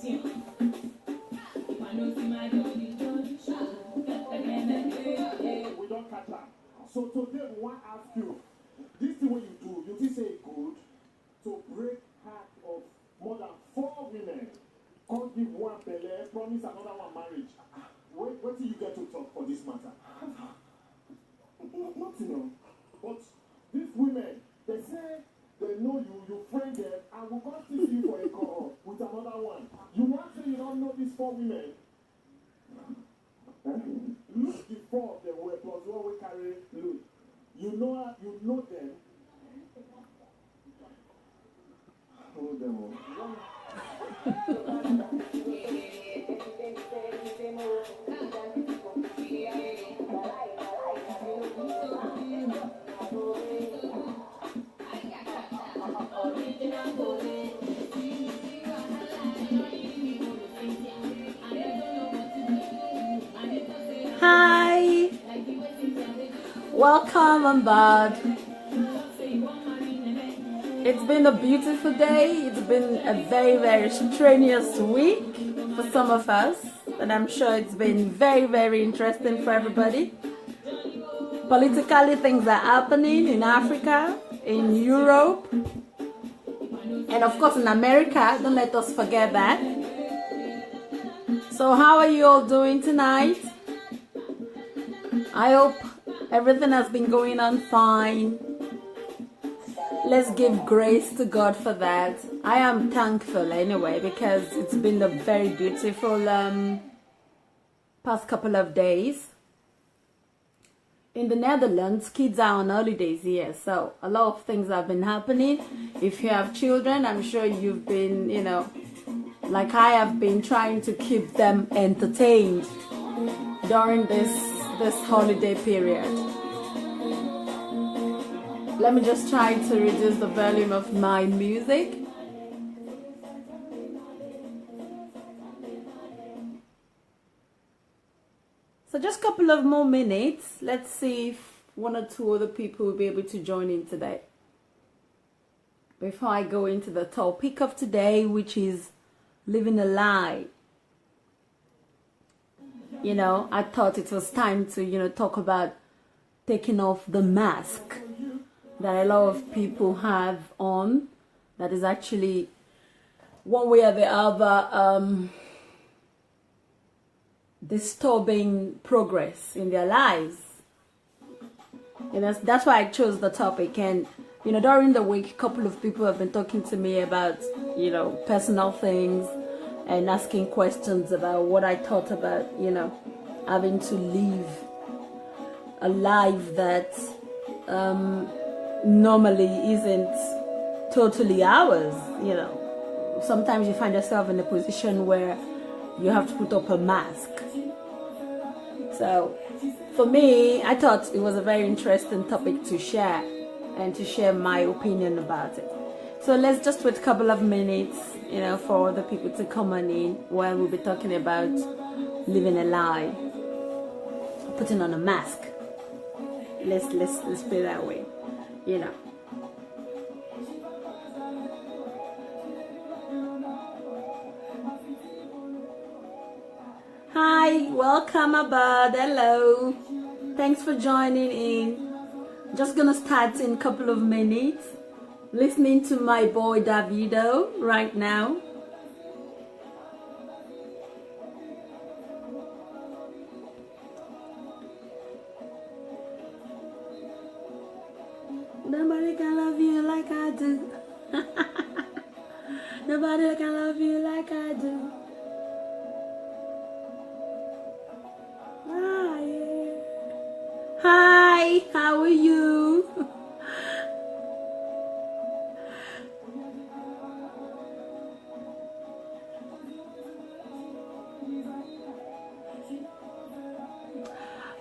We don't catch that. So today we want to ask you, this thing what you do, you think say it good to break heart of more than 4 women, can't give one belly, promise another one marriage. What do you get to talk for this matter? Nothing, no. But these women, they say they know you, you friend them, and will go see you for a call with another one. You want to say you don't know these 4 women? Look the 4 of them were plus one we carry look. You know them. Hold them on. Hi, welcome on board. It's been a beautiful day. It's been a very, very strenuous week for some of us, and I'm sure it's been very, very interesting for everybody. Politically, things are happening in Africa, in Europe, and of course in America. Don't let us forget that. So how are you all doing tonight? I hope everything has been going on fine. Let's give grace to God for that. I am thankful anyway, because it's been a very beautiful past couple of days. In the Netherlands, kids are on holidays here, so a lot of things have been happening. If you have children, I'm sure you've been, like I have been, trying to keep them entertained during this holiday period. Let me just try to reduce the volume of my music. So just a couple of more minutes. Let's see if 1 or 2 other people will be able to join in today. Before I go into the topic of today, which is living a lie. I thought it was time to, talk about taking off the mask that a lot of people have on, that is actually one way or the other disturbing progress in their lives. That's why I chose the topic. And during the week, a couple of people have been talking to me about personal things and asking questions about what I thought about having to live a life that normally isn't totally ours. Sometimes you find yourself in a position where you have to put up a mask. So for me, I thought it was a very interesting topic to share, and to share my opinion about it. So let's just wait a couple of minutes, for other people to come on in, while we'll be talking about living a lie, putting on a mask. Let's put it that way, Hi, welcome aboard. Hello. Thanks for joining in. Just gonna start in a couple of minutes. Listening to my boy Davido right now. Nobody can love you like I do. Nobody can love you like I do. Ah, yeah. Hi, how are you?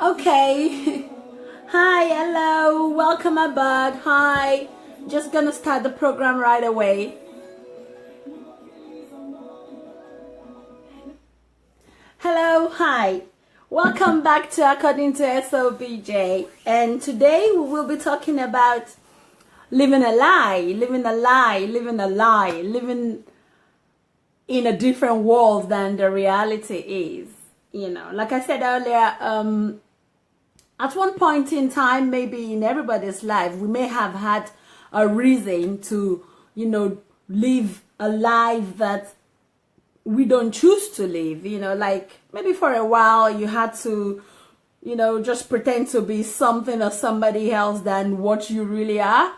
Okay. Hi, hello, welcome aboard. Hi, just gonna start the program right away. Hello, hi, welcome back to According to SOBJ, and today we will be talking about living a lie, living a lie, living a lie, living in a different world than the reality is. You know, like I said earlier, at one point in time, maybe in everybody's life, we may have had a reason to, you know, live a life that we don't choose to live. You know, like maybe for a while you had to, you know, just pretend to be something or somebody else than what you really are.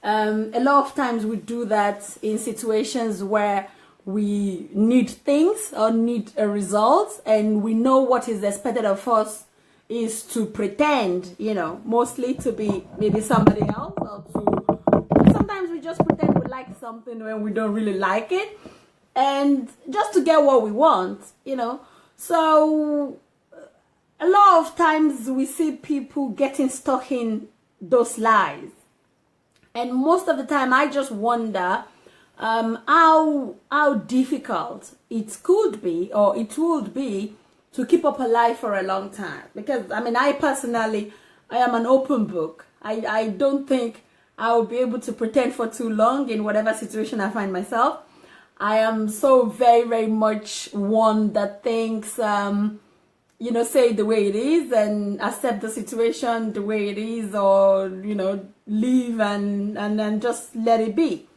A lot of times we do that in situations where we need things or need a result, and we know what is expected of us is to pretend, you know, mostly to be maybe somebody else, or to, sometimes we just pretend we like something when we don't really like it, and just to get what we want, you know. So a lot of times we see people getting stuck in those lies, and most of the time I just wonder how difficult it could be, or it would be, to keep up a lie for a long time. Because I mean, I personally, I am an open book. I don't think I will be able to pretend for too long in whatever situation I find myself. I am so very, very much one that thinks, you know, say it the way it is and accept the situation the way it is, or, you know, leave and then just let it be.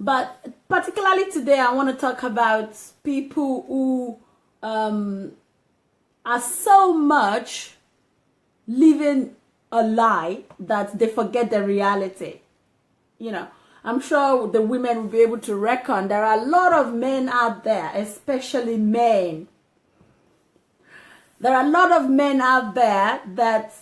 But particularly today, I want to talk about people who are so much living a lie that they forget the reality. You know, I'm sure the women will be able to reckon there are a lot of men out there, especially men. There are a lot of men out there that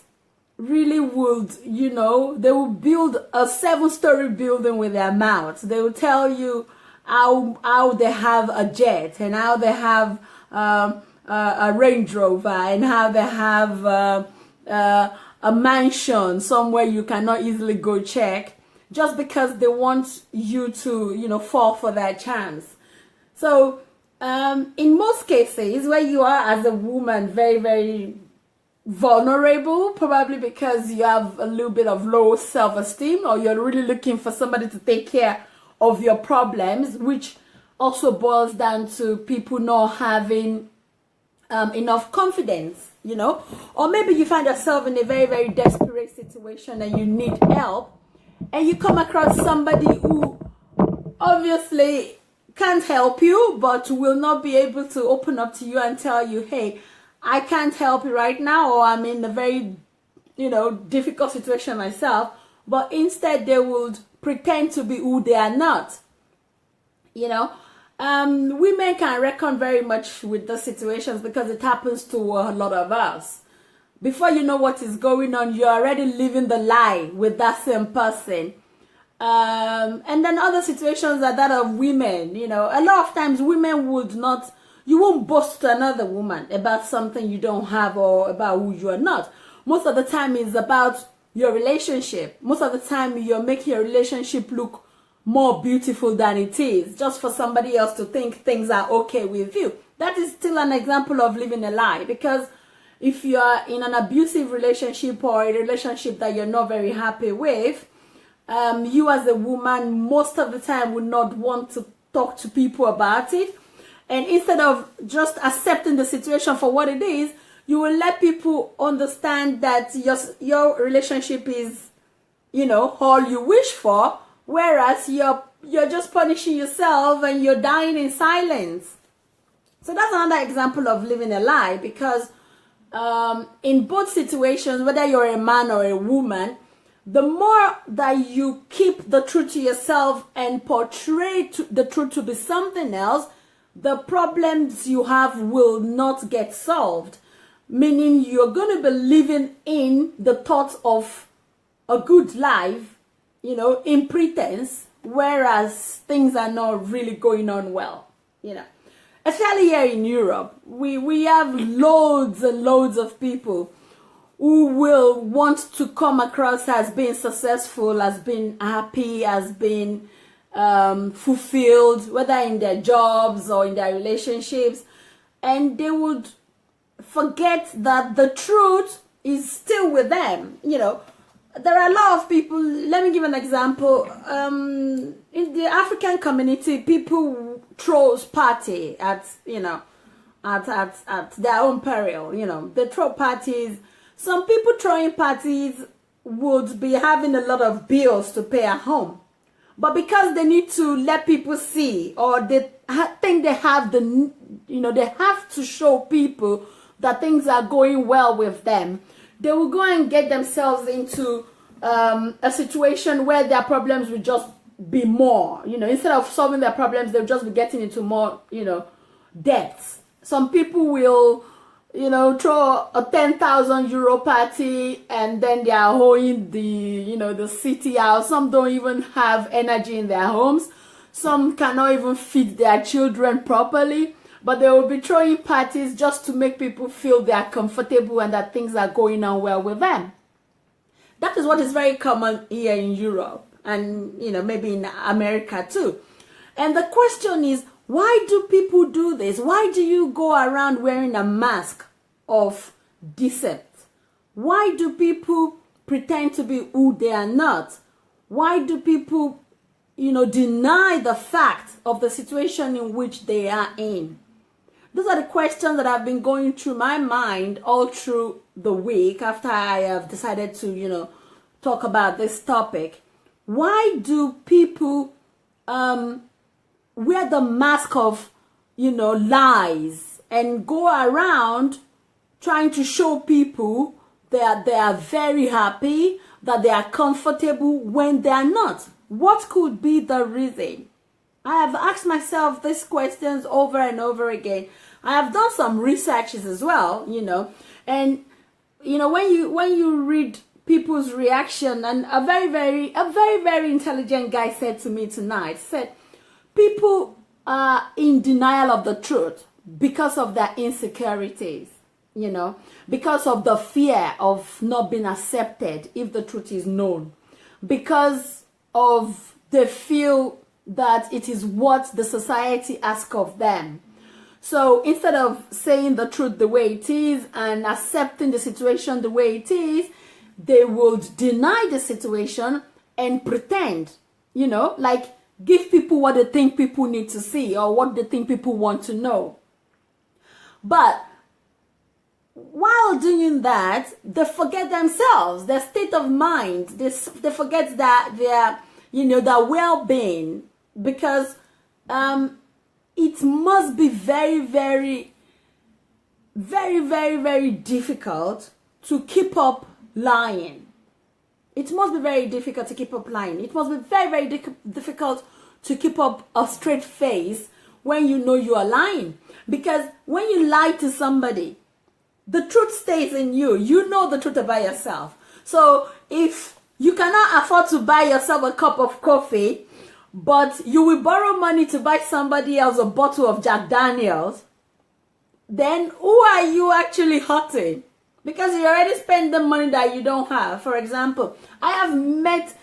really would, you know, they will build a 7-story building with their mouths. They will tell you how they have a jet, and how they have a Range Rover, and how they have a mansion somewhere you cannot easily go check, just because they want you to, you know, fall for that chance. So in most cases, where you are as a woman very, very vulnerable, probably because you have a little bit of low self-esteem, or you're really looking for somebody to take care of your problems, which also boils down to people not having enough confidence, you know. Or maybe you find yourself in a very, very desperate situation and you need help, and you come across somebody who obviously can't help you, but will not be able to open up to you and tell you, hey, I can't help you right now, or I'm in a very, you know, difficult situation myself. But instead they would pretend to be who they are not, you know. Women can reckon very much with the situations, because it happens to a lot of us. Before you know what is going on, you're already living the lie with that same person. And then other situations are that of women. You know, a lot of times women would not, you won't boast to another woman about something you don't have, or about who you are not. Most of the time it's about your relationship. Most of the time you're making your relationship look more beautiful than it is, just for somebody else to think things are okay with you. That is still an example of living a lie, because if you are in an abusive relationship, or a relationship that you're not very happy with, you as a woman most of the time would not want to talk to people about it. And instead of just accepting the situation for what it is, you will let people understand that your relationship is, you know, all you wish for, whereas you're just punishing yourself and you're dying in silence. So that's another example of living a lie, because in both situations, whether you're a man or a woman, the more that you keep the truth to yourself and portray the truth to be something else, the problems you have will not get solved. Meaning you're going to be living in the thoughts of a good life, you know, in pretense, whereas things are not really going on well, you know. Especially here in Europe, we have loads and loads of people who will want to come across as being successful, as being happy, as being fulfilled, whether in their jobs or in their relationships, and they would forget that the truth is still with them. You know, there are a lot of people. Let me give an example. In the African community, people throws party at, you know, at their own peril. You know, they throw parties. Some people throwing parties would be having a lot of bills to pay at home, but because they need to let people see, or they think they have the, you know, they have to show people that things are going well with them, they will go and get themselves into a situation where their problems will just be more, you know, instead of solving their problems, they'll just be getting into more, you know, debts. Some people will, you know, throw a 10,000 euro party and then they are owing the, you know, the city out. Some don't even have energy in their homes. Some cannot even feed their children properly, but they will be throwing parties just to make people feel they are comfortable and that things are going on well with them. That is what is very common here in Europe and, you know, maybe in America too. And the question is, why do people do this? Why do you go around wearing a mask of deceit? Why do people pretend to be who they are not? Why do people, you know, deny the fact of the situation in which they are in? Those are the questions that have been going through my mind all through the week after I have decided to, you know, talk about this topic. Why do people wear the mask of, you know, lies and go around trying to show people that they are very happy, that they are comfortable when they are not? What could be the reason? I have asked myself these questions over and over again. I have done some researches as well, you know, and you know, when you read people's reaction, and a very intelligent guy said to me tonight, said people are in denial of the truth because of their insecurities, you know, because of the fear of not being accepted if the truth is known, because of they feel that it is what the society asks of them. So instead of saying the truth the way it is and accepting the situation the way it is, they would deny the situation and pretend, you know, like give people what they think people need to see or what they think people want to know. But while doing that, they forget themselves, their state of mind. They forget that their, you know, their well-being, because it must be very difficult to keep up lying. It must be very difficult to keep up lying. It must be very difficult to keep up a straight face when you know you are lying. Because when you lie to somebody, the truth stays in you. You know the truth about yourself. So if you cannot afford to buy yourself a cup of coffee, but you will borrow money to buy somebody else a bottle of Jack Daniels, then who are you actually hurting? Because you already spent the money that you don't have. For example, I have met a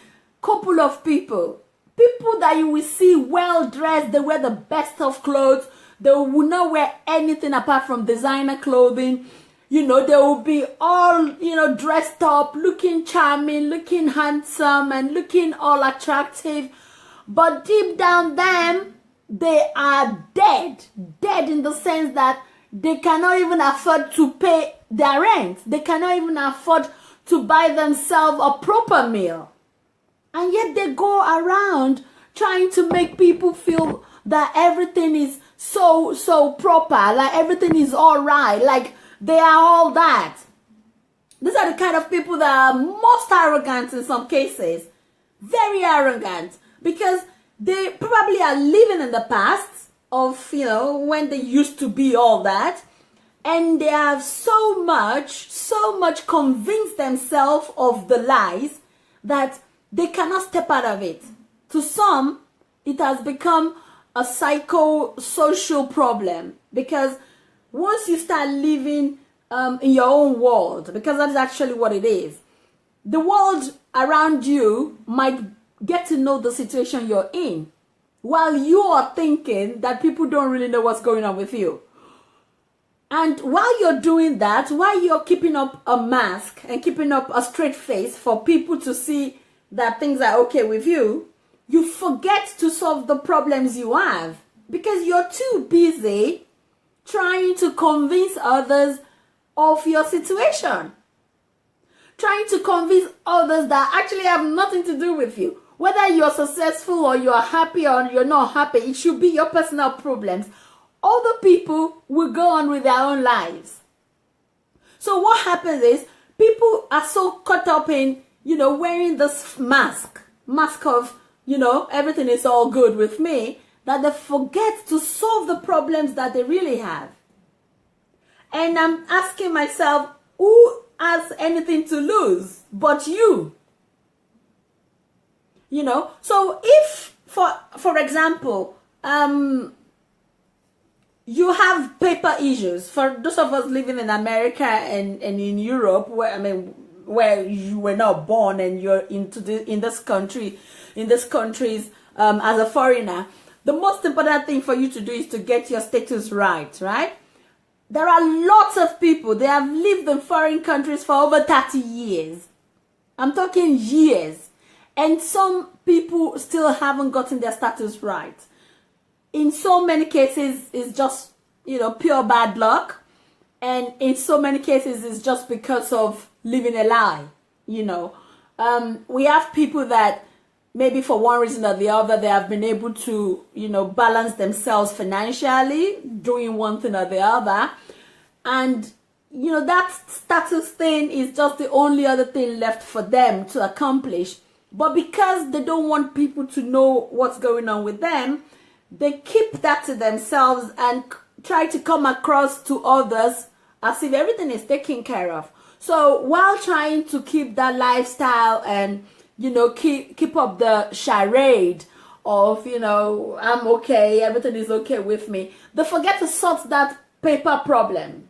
couple of people that you will see well dressed. They wear the best of clothes. They will not wear anything apart from designer clothing. You know, they will be all, you know, dressed up, looking charming, looking handsome, and looking all attractive. But deep down them, they are dead in the sense that they cannot even afford to pay their rent. They cannot even afford to buy themselves a proper meal. And yet they go around trying to make people feel that everything is so proper, like everything is all right, like they are all that. These are the kind of people that are most arrogant in some cases. Very arrogant. Because they probably are living in the past of, you know, when they used to be all that. And they have so much convinced themselves of the lies that they cannot step out of it. To some, it has become a psychosocial problem. Because once you start living in your own world, because that is actually what it is, the world around you might get to know the situation you're in while you are thinking that people don't really know what's going on with you. And while you're doing that, while you're keeping up a mask and keeping up a straight face for people to see that things are okay with you, you forget to solve the problems you have because you're too busy trying to convince others of your situation. Trying to convince others that actually have nothing to do with you. Whether you're successful or you're happy or you're not happy, it should be your personal problems. Other people will go on with their own lives. So what happens is people are so caught up in, wearing this mask of, everything is all good with me, that they forget to solve the problems that they really have. And I'm asking myself, who has anything to lose but you? So if, for example, you have paper issues. For those of us living in America and in Europe, where you were not born and you're in this countries as a foreigner, the most important thing for you to do is to get your status right? There are lots of people, they have lived in foreign countries for over 30 years. I'm talking years. And some people still haven't gotten their status right. In so many cases, it's just, pure bad luck. And in so many cases, it's just because of living a lie, We have people that maybe for one reason or the other, they have been able to, balance themselves financially, doing one thing or the other. And, that status thing is just the only other thing left for them to accomplish. But because they don't want people to know what's going on with them, they keep that to themselves and try to come across to others as if everything is taken care of. So while trying to keep that lifestyle and, keep up the charade of, I'm okay, everything is okay with me, they forget to sort that paper problem,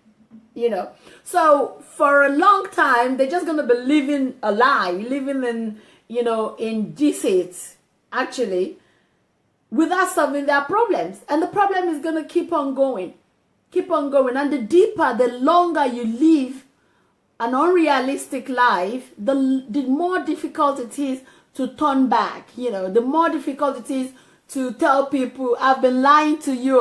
So for a long time, they're just going to be living a lie, living in, in deceit, actually, without solving their problems. And the problem is going to keep on going. And the deeper, the longer you live an unrealistic life, the more difficult it is to turn back, the more difficult it is to tell people, I've been lying to you,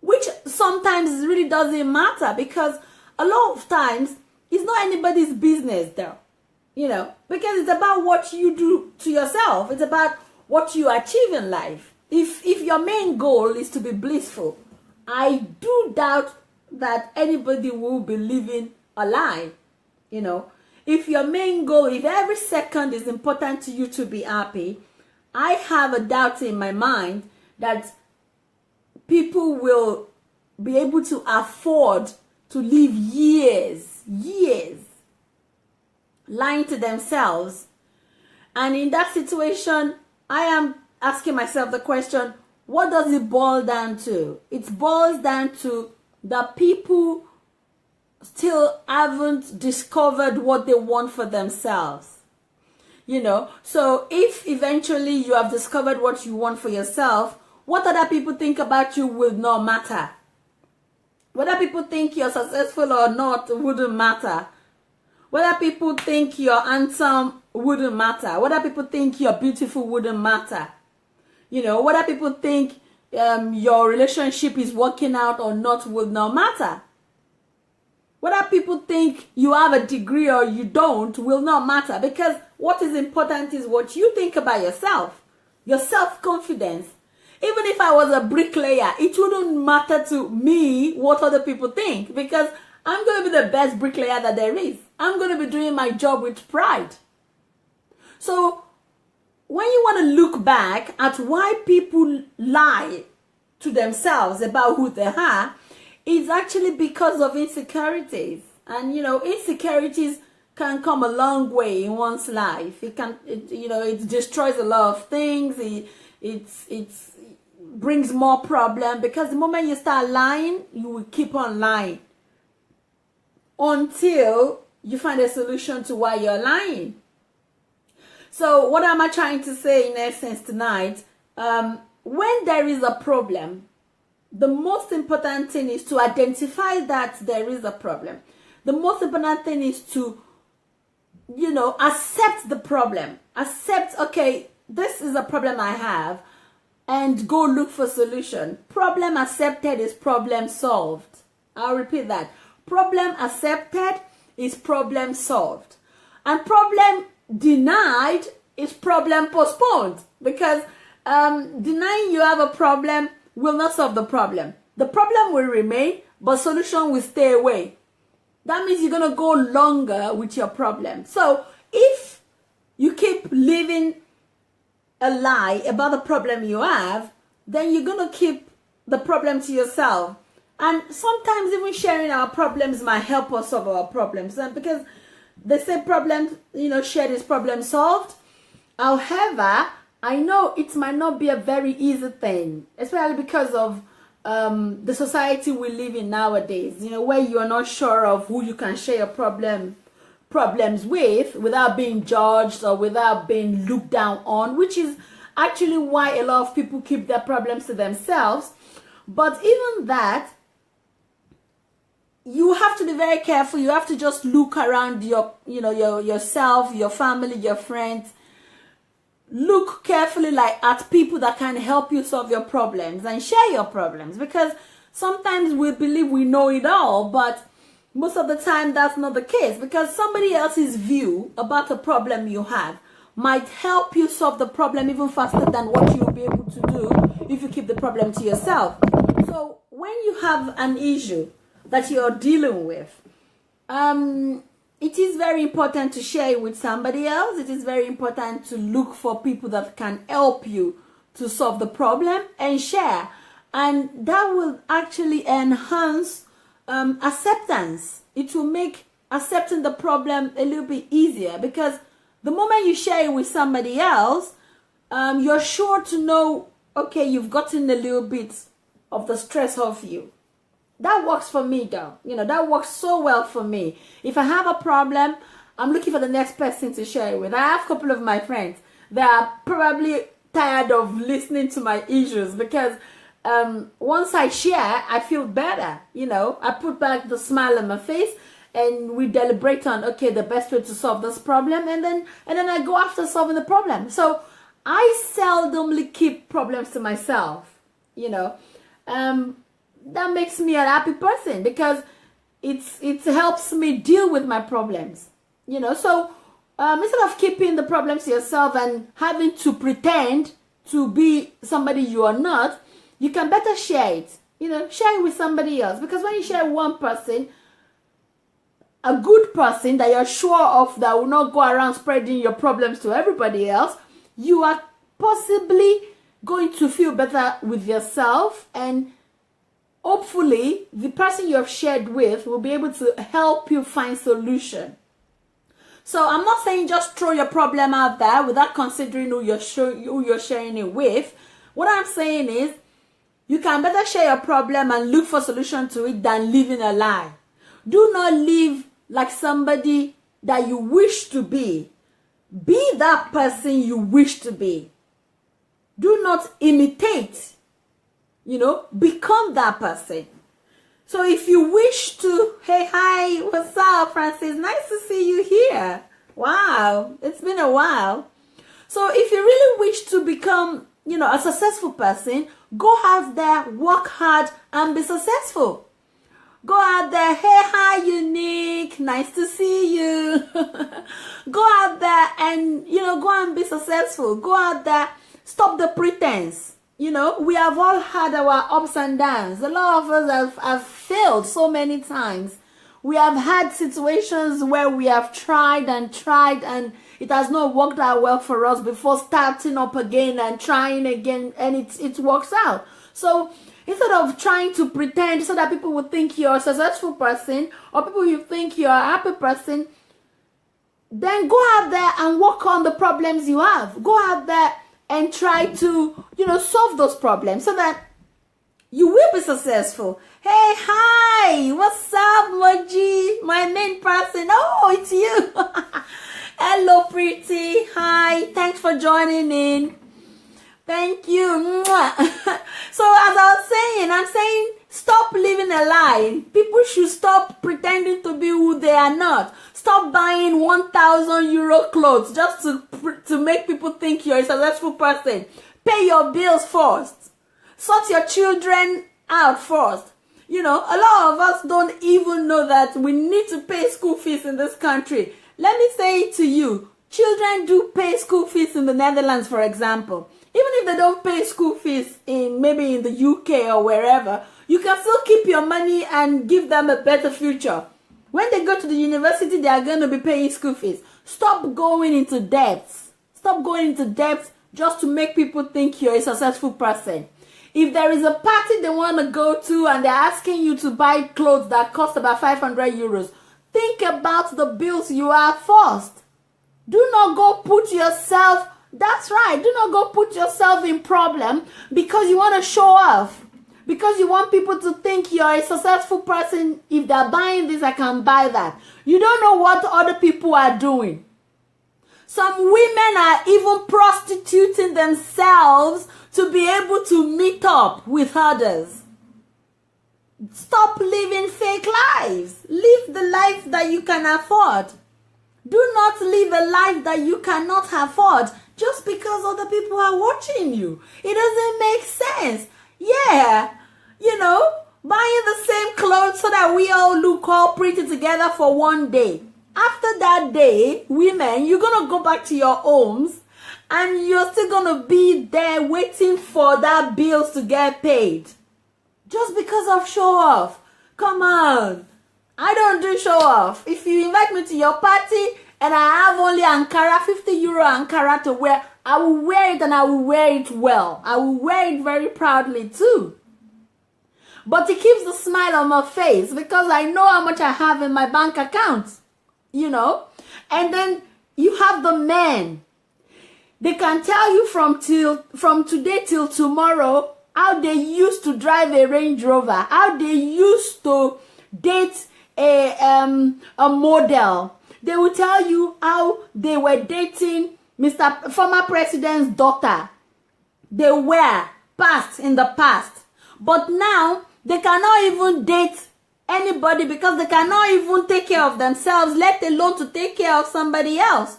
which sometimes really doesn't matter, because a lot of times it's not anybody's business though. Because it's about what you do to yourself. It's about what you achieve in life. If your main goal is to be blissful, I do doubt that anybody will be living a lie. If your main goal, if every second is important to you to be happy, I have a doubt in my mind that people will be able to afford to live years lying to themselves. And in that situation, I am asking myself the question, what does it boil down to? It boils down to the people still haven't discovered what they want for themselves. So if eventually you have discovered what you want for yourself, what other people think about you will not matter. Whether people think you're successful or not wouldn't matter. Whether people think you're handsome wouldn't matter. Whether people think you're beautiful wouldn't matter. Whether people think your relationship is working out or not would not matter. Whether people think you have a degree or you don't will not matter, because what is important is what you think about yourself, your self-confidence. Even if I was a bricklayer, it wouldn't matter to me what other people think, because I'm going to be the best bricklayer that there is. I'm going to be doing my job with pride. So when you want to look back at why people lie to themselves about who they are, it's actually because of insecurities. And, insecurities can come a long way in one's life. It destroys a lot of things. It brings more problem, because the moment you start lying, you will keep on lying until you find a solution to why you're lying. So what am I trying to say in essence tonight? When there is a problem, the most important thing is to identify that there is a problem. The most important thing is to, accept the problem. Accept, okay, this is a problem I have, and go look for solution. Problem accepted is problem solved. I'll repeat that. Problem accepted is problem solved. And problem denied is problem postponed. Because denying you have a problem will not solve the problem. The problem will remain, but solution will stay away. That means you're going to go longer with your problem. So if you keep living a lie about the problem you have, then you're going to keep the problem to yourself. And sometimes even sharing our problems might help us solve our problems. And because they say problems, shared is problem solved. However, I know it might not be a very easy thing, especially because of the society we live in nowadays, where you are not sure of who you can share your problems with without being judged or without being looked down on, which is actually why a lot of people keep their problems to themselves. But even that, you have to be very careful. You have to just look around yourself, your family, your friends. Look carefully at people that can help you solve your problems and share your problems, because sometimes we believe we know it all, but most of the time that's not the case, because somebody else's view about the problem you have might help you solve the problem even faster than what you'll be able to do if you keep the problem to yourself. So when you have an issue that you're dealing with, it is very important to share it with somebody else. It is very important to look for people that can help you to solve the problem and share. And that will actually enhance acceptance. It will make accepting the problem a little bit easier, because the moment you share it with somebody else, you're sure to know, okay, you've gotten a little bit of the stress off you. That works for me though. That works so well for me. If I have a problem, I'm looking for the next person to share it with. I have a couple of my friends that are probably tired of listening to my issues, because once I share, I feel better. I put back the smile on my face and we deliberate on, okay, the best way to solve this problem, and then I go after solving the problem. So I seldomly keep problems to myself. That makes me a happy person, because it helps me deal with my problems. So instead of keeping the problems to yourself and having to pretend to be somebody you are not, you can better share it. Share it with somebody else, because when you share one person, a good person that you're sure of, that will not go around spreading your problems to everybody else, you are possibly going to feel better with yourself, and hopefully the person you have shared with will be able to help you find solution. So I'm not saying just throw your problem out there without considering who you're sharing it with. What I'm saying is, you can better share your problem and look for solution to it than living a lie. Do not live like somebody that you wish to be. Be that person you wish to be. Do not imitate. Become that person. So if you wish to, hey, hi, what's up, Francis? Nice to see you here. Wow, it's been a while. So if you really wish to become, a successful person, go out there, work hard, and be successful. Go out there, hey, hi, Unique, nice to see you. Go out there and, go and be successful. Go out there, stop the pretense. We have all had our ups and downs. A lot of us have failed so many times. We have had situations where we have tried and it has not worked out well for us before starting up again and trying again, and it works out. So instead of trying to pretend so that people will think you're a successful person, or people will think you're a happy person, then go out there and work on the problems you have. Go out there and try to, solve those problems so that you will be successful. Hey, hi, what's up, Moji? My main person. Oh, it's you. Hello, pretty. Hi, thanks for joining in. Thank you. So as I was saying. I'm saying stop living a lie. People should stop pretending to be who they are not. Stop buying 1,000 euro clothes just to make people think you're a successful person. Pay your bills first. Sort your children out first. You know, a lot of us don't even know that we need to pay school fees in this country. Let me say it to you. Children do pay school fees in the Netherlands, for example. Even if they don't pay school fees maybe in the UK or wherever, you can still keep your money and give them a better future. When they go to the university, they are going to be paying school fees. Stop going into debts. Stop going into debts just to make people think you're a successful person. If there is a party they want to go to and they're asking you to buy clothes that cost about 500 euros, think about the bills you have first. Do not go put yourself, that's right, do not go put yourself in problem because you want to show off. Because you want people to think you're a successful person. If they're buying this, I can buy that. You don't know what other people are doing. Some women are even prostituting themselves to be able to meet up with others. Stop living fake lives. Live the life that you can afford. Do not live a life that you cannot afford just because other people are watching you. It doesn't make sense. Yeah, you know, buying the same clothes so that we all look all pretty together for one day. After that day, women, you're going to go back to your homes and you're still going to be there waiting for that bills to get paid. Just because of show off. Come on. I don't do show off. If you invite me to your party and I have only Ankara, 50 euro Ankara to wear, I will wear it and I will wear it well. I will wear it very proudly too. But it keeps the smile on my face because I know how much I have in my bank account. You know, and then you have the men. They can tell you from today till tomorrow how they used to drive a Range Rover, how they used to date a model. They will tell you how they were dating former president's daughter. They were in the past, but now they cannot even date anybody because they cannot even take care of themselves, let alone to take care of somebody else.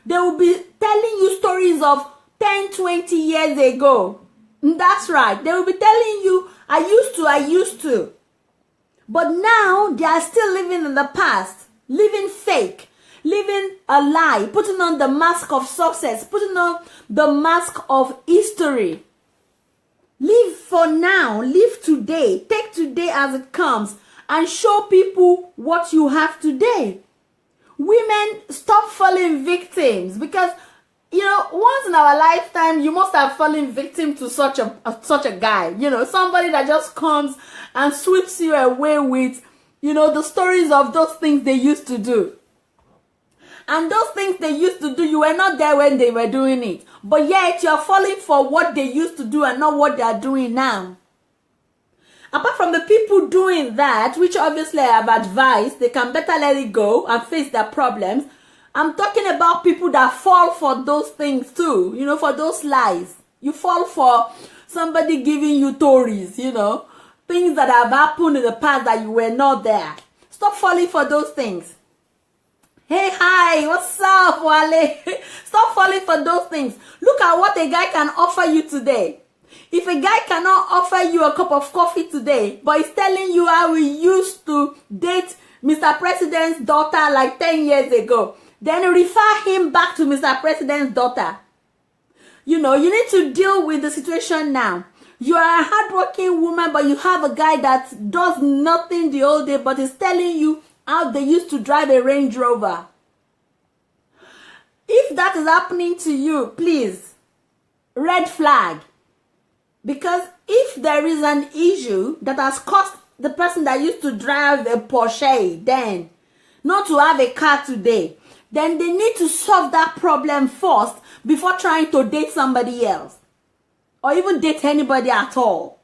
They will be telling you stories of 10, 20 years ago. That's right. They will be telling you, I used to. But now they are still living in the past, living fake, living a lie, putting on the mask of success, putting on the mask of history. Live for now, live today, take today as it comes. And show people what you have today. Women, stop falling victims because, you know, once in our lifetime, you must have fallen victim to such a guy. You know, somebody that just comes and sweeps you away with, you know, the stories of those things they used to do. And those things they used to do, you were not there when they were doing it. But yet, you're falling for what they used to do and not what they are doing now. Apart from the people doing that, which obviously I have advised, they can better let it go and face their problems. I'm talking about people that fall for those things too, you know, for those lies. You fall for somebody giving you stories, you know, things that have happened in the past that you were not there. Stop falling for those things. Hey, hi, what's up, Wale? Stop falling for those things. Look at what a guy can offer you today. If a guy cannot offer you a cup of coffee today, but he's telling you how he used to date Mr. President's daughter like 10 years ago, then refer him back to Mr. President's daughter. You know, you need to deal with the situation now. You are a hardworking woman, but you have a guy that does nothing the whole day, but is telling you how they used to drive a Range Rover. If that is happening to you, please, red flag. Because if there is an issue that has caused the person that used to drive a Porsche then not to have a car today, then they need to solve that problem first before trying to date somebody else or even date anybody at all.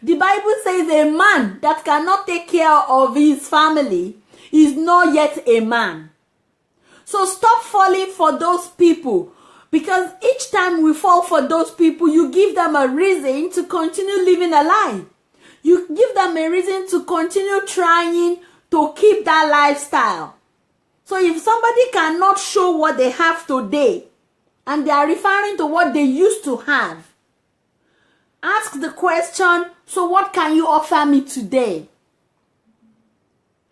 The Bible says a man that cannot take care of his family is not yet a man. So stop falling for those people. Because each time we fall for those people, you give them a reason to continue living a lie. You give them a reason to continue trying to keep that lifestyle. So if somebody cannot show what they have today, and they are referring to what they used to have, ask the question, so what can you offer me today?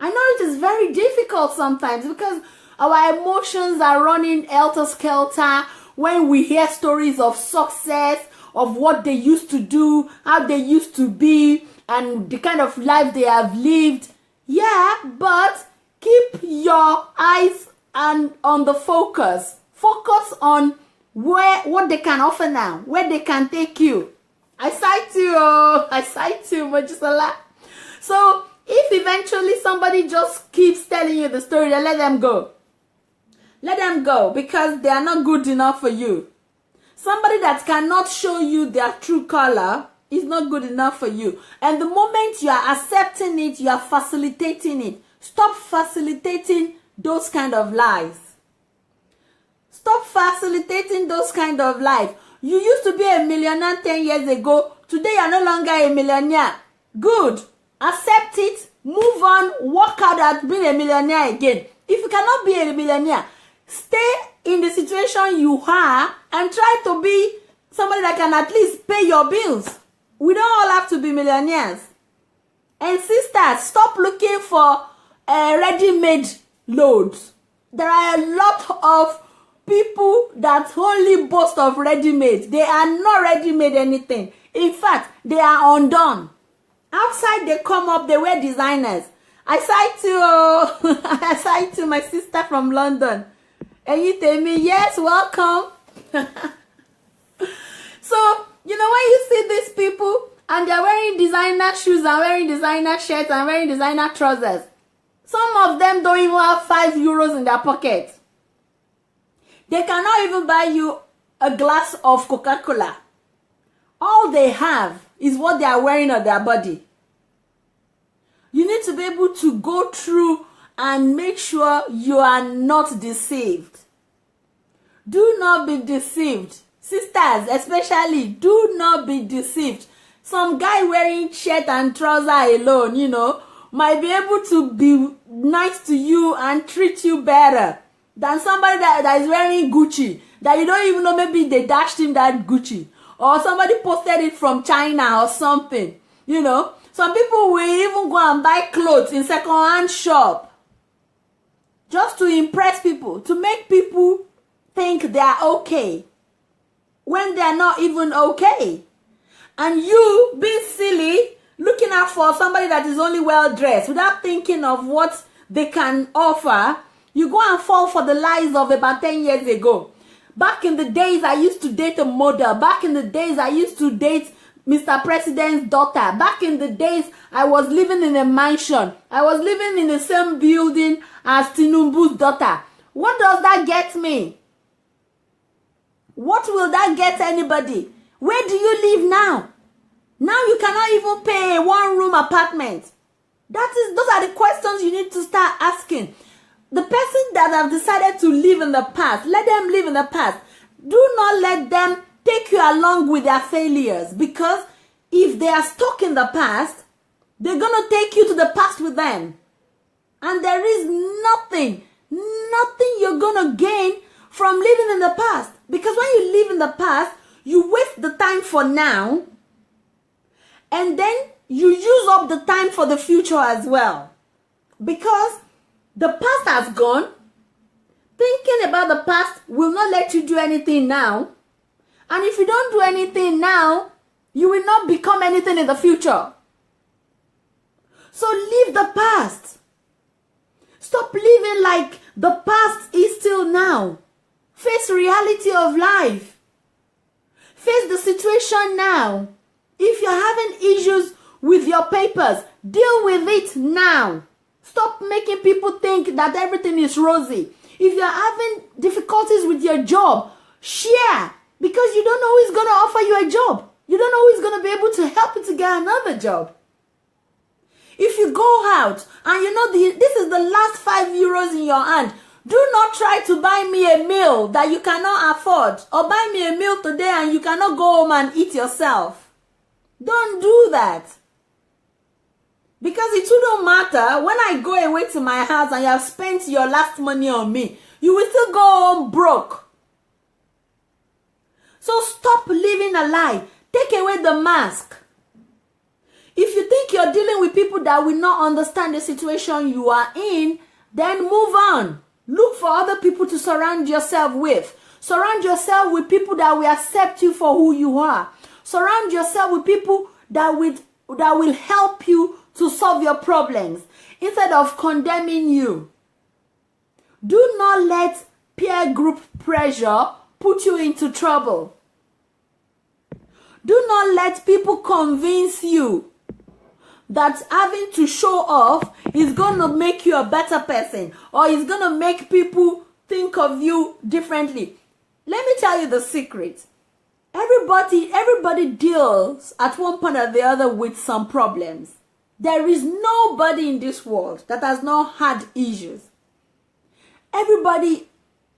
I know it is very difficult sometimes because our emotions are running helter-skelter when we hear stories of success, of what they used to do, how they used to be, and the kind of life they have lived. Yeah, but keep your eyes on the focus. Focus on what they can offer now, where they can take you. I cite you, Majusala. So if eventually somebody just keeps telling you the story, then let them go. Let them go, because they are not good enough for you. Somebody that cannot show you their true color is not good enough for you. And the moment you are accepting it, you are facilitating it. Stop facilitating those kind of lies. Stop facilitating those kind of life. You used to be a millionaire 10 years ago. Today you are no longer a millionaire. Good. Accept it. Move on. Work hard at being a millionaire again. If you cannot be a millionaire, stay in the situation you are and try to be somebody that can at least pay your bills. We don't all have to be millionaires. And sisters, stop looking for ready-made loads. There are a lot of people that only boast of ready-made. They are not ready-made anything. In fact, they are undone. Outside they come up, they wear designers. I cite to my sister from London. And you tell me, yes, welcome. So, you know, when you see these people and they're wearing designer shoes and wearing designer shirts and wearing designer trousers, some of them don't even have 5 euros in their pocket. They cannot even buy you a glass of Coca-Cola. All they have is what they are wearing on their body. You need to be able to go through and make sure you are not deceived. Do not be deceived. Sisters, especially, do not be deceived. Some guy wearing shirt and trouser alone, you know, might be able to be nice to you and treat you better than somebody that is wearing Gucci, that you don't even know, maybe they dashed him that Gucci, or somebody posted it from China or something, you know. Some people will even go and buy clothes in second-hand shop just to impress people, to make people think they are okay when they are not even okay. And you, being silly, looking out for somebody that is only well-dressed without thinking of what they can offer, you go and fall for the lies of about 10 years ago. Back in the days, I used to date a model. Back in the days, I used to date Mr. President's daughter. Back in the days, I was living in a mansion. I was living in the same building as Tinubu's daughter. What does that get me? What will that get anybody? Where do you live now? Now you cannot even pay a one-room apartment. Those are the questions you need to start asking. The person that have decided to live in the past, let them live in the past. Do not let them take you along with their failures, because if they are stuck in the past, they're going to take you to the past with them. And there is nothing you're going to gain from living in the past. Because when you live in the past, you waste the time for now, and then you use up the time for the future as well. Because the past has gone. Thinking about the past will not let you do anything now. And if you don't do anything now, you will not become anything in the future. So leave the past. Stop living like the past is still now. Face reality of life. Face the situation now. If you're having issues with your papers, deal with it now. Stop making people think that everything is rosy. If you're having difficulties with your job, share. Because you don't know who is going to offer you a job. You don't know who is going to be able to help you to get another job. If you go out and you know this is the last 5 euros in your hand, do not try to buy me a meal that you cannot afford, or buy me a meal today and you cannot go home and eat yourself. Don't do that. Because it wouldn't matter when I go away to my house and you have spent your last money on me. You will still go home broke. So stop living a lie. Take away the mask. If you think you're dealing with people that will not understand the situation you are in, then move on. Look for other people to surround yourself with. Surround yourself with people that will accept you for who you are. Surround yourself with people that will help you to solve your problems instead of condemning you. Do not let peer group pressure put you into trouble. Do not let people convince you that having to show off is going to make you a better person or is going to make people think of you differently. Let me tell you the secret. Everybody deals at one point or the other with some problems. There is nobody in this world that has not had issues. Everybody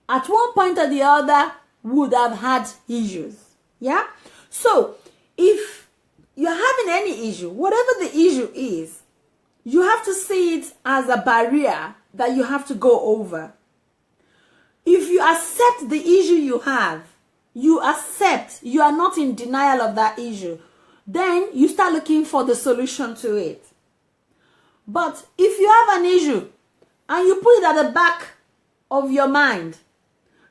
at one point or the other would have had issues. Yeah? So, if you're having any issue, whatever the issue is, you have to see it as a barrier that you have to go over. If you accept the issue you have, you accept, you are not in denial of that issue, then you start looking for the solution to it. But if you have an issue and you put it at the back of your mind,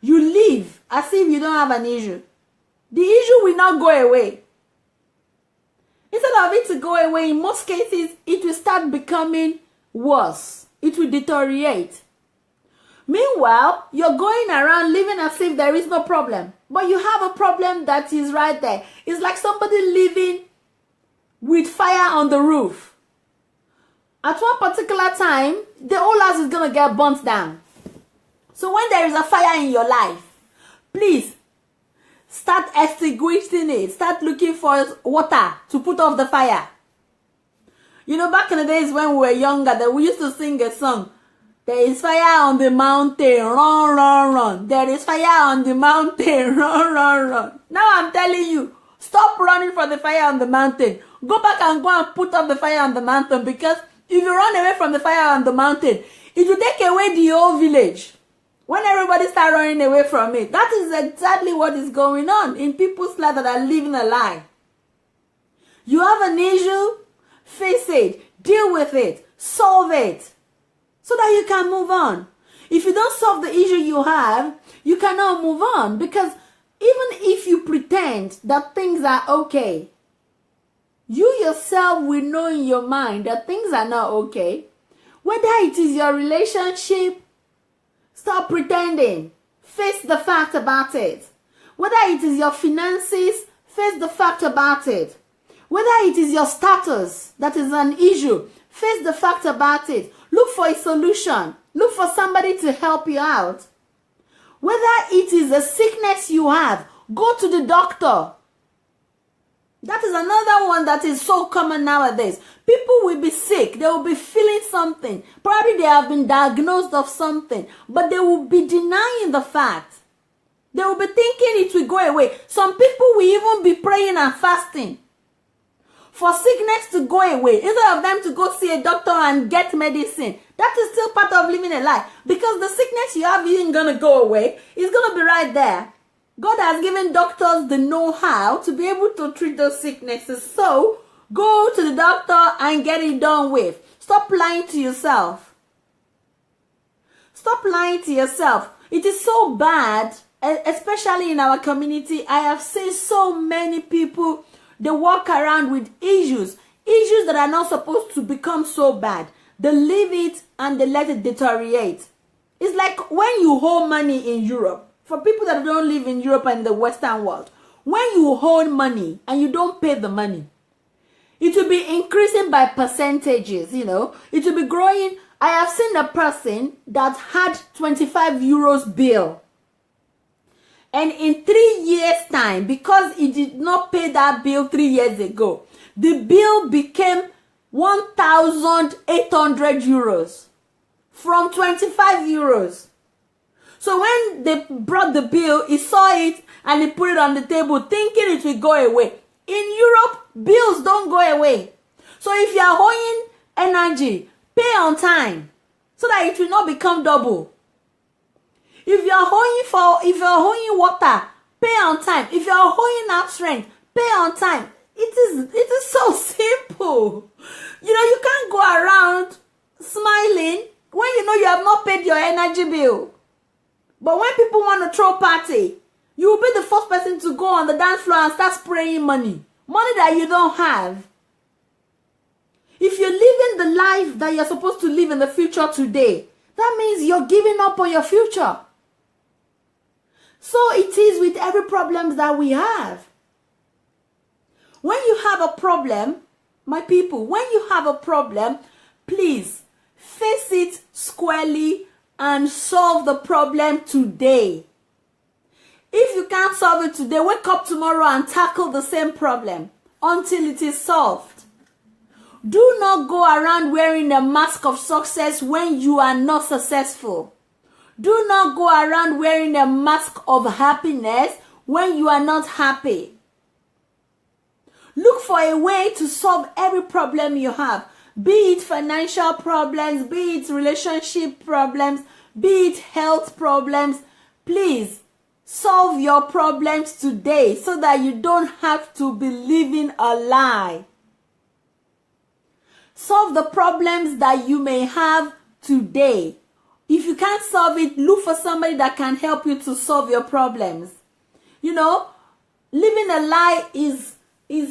you live as if you don't have an issue, the issue will not go away. Instead of it to go away, in most cases, it will start becoming worse. It will deteriorate. Meanwhile, you're going around living as if there is no problem. But you have a problem that is right there. It's like somebody living with fire on the roof. At one particular time, the whole house is going to get burnt down. So when there is a fire in your life, please start extinguishing it. Start looking for water to put off the fire. You know, back in the days when we were younger, that we used to sing a song. There is fire on the mountain, run, run, run. There is fire on the mountain, run, run, run. Now I'm telling you, stop running for the fire on the mountain. Go back and go and put up the fire on the mountain, because if you run away from the fire on the mountain, it will take away the whole village. When everybody starts running away from it, that is exactly what is going on in people's lives that are living a lie. You have an issue, face it, deal with it, solve it, so that you can move on. If you don't solve the issue you have, you cannot move on, because even if you pretend that things are okay, you yourself will know in your mind that things are not okay. Whether it is your relationship, stop pretending. Face the fact about it. Whether it is your finances, face the fact about it. Whether it is your status that is an issue, face the fact about it. Look for a solution. Look for somebody to help you out. Whether it is a sickness you have, go to the doctor. That is another one that is so common nowadays. People will be sick. They will be feeling something. Probably they have been diagnosed of something. But they will be denying the fact. They will be thinking it will go away. Some people will even be praying and fasting for sickness to go away, instead of them to go see a doctor and get medicine. That is still part of living a lie. Because the sickness you have isn't going to go away. It's going to be right there. God has given doctors the know-how to be able to treat those sicknesses. So, go to the doctor and get it done with. Stop lying to yourself. Stop lying to yourself. It is so bad, especially in our community. I have seen so many people, they walk around with issues that are not supposed to become so bad. They leave it and they let it deteriorate. It's like when you hold money in Europe. For people that don't live in Europe and the Western world, when you hold money and you don't pay the money, it will be increasing by percentages, you know. It will be growing. I have seen a person that had 25 euros bill. And in 3 years' time, because he did not pay that bill 3 years ago, the bill became 1,800 euros from 25 euros. So when they brought the bill, he saw it and he put it on the table thinking it will go away. In Europe, bills don't go away. So if you are owing energy, pay on time so that it will not become double. If you're holding water, pay on time. If you're holding out strength, pay on time. It is so simple. You can't go around smiling when you know you have not paid your energy bill. But when people want to throw party, you will be the first person to go on the dance floor and start spraying money that you don't have. If you're living the life that you're supposed to live in the future today, that means you're giving up on your future. So it is with every problem that we have. When you have a problem, my people, when you have a problem, please face it squarely and solve the problem today. If you can't solve it today, wake up tomorrow and tackle the same problem until it is solved. Do not go around wearing a mask of success when you are not successful. Do not go around wearing a mask of happiness when you are not happy. Look for a way to solve every problem you have. Be it financial problems, be it relationship problems, be it health problems. Please solve your problems today so that you don't have to be living a lie. Solve the problems that you may have today. If you can't solve it, look for somebody that can help you to solve your problems. Living a lie is